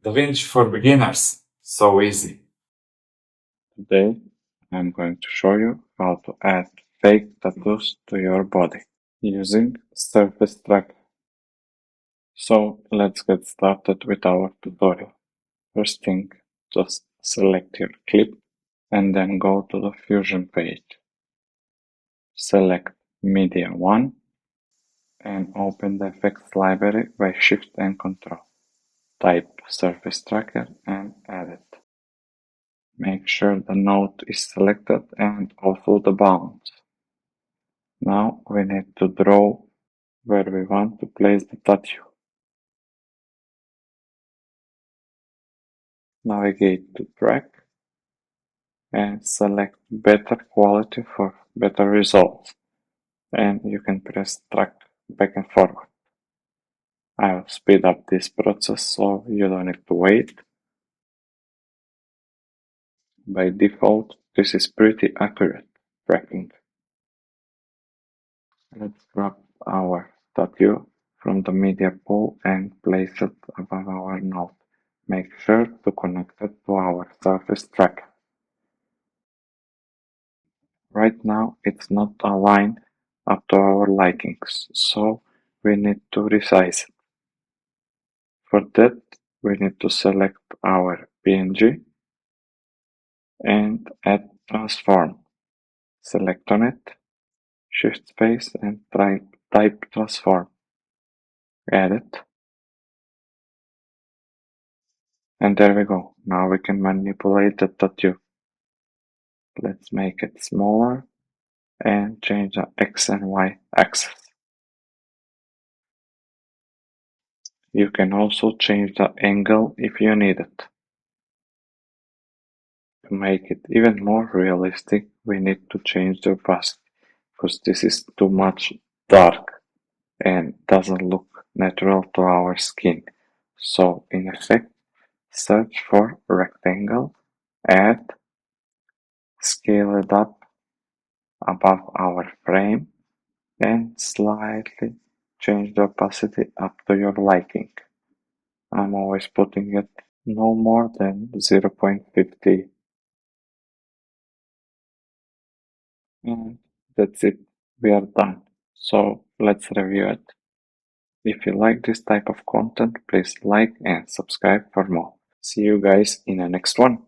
DaVinci for beginners. So easy. Today, I'm going to show you how to add fake tattoos to your body using Surface Tracker. So let's get started with our tutorial. First thing, just select your clip and then go to the Fusion page. Select Media 1 and open the effects library by Shift and Control. Type Surface Tracker and add it. Make sure the node is selected and also the bounds. Now we need to draw where we want to place the tattoo. Navigate to Track and select Better Quality for better results. And you can press Track back and forward. I will speed up this process so you don't need to wait. By default, this is pretty accurate tracking. Let's grab our tattoo from the media pool and place it above our node. Make sure to connect it to our surface tracker. Right now it's not aligned up to our likings, so we need to resize it. For that, we need to select our PNG and add transform. Select on it, shift space and type transform. Add it. And there we go. Now we can manipulate the tattoo. Let's make it smaller and change the X and Y axis. You can also change the angle if you need it. To make it even more realistic, we need to change the opacity, because this is too much dark and doesn't look natural to our skin. So in effect, search for rectangle, add, scale it up above our frame, and slightly change the opacity up to your liking. I'm always putting it no more than 0.50. And that's it. We are done. So let's review it. If you like this type of content, please like and subscribe for more. See you guys in the next one.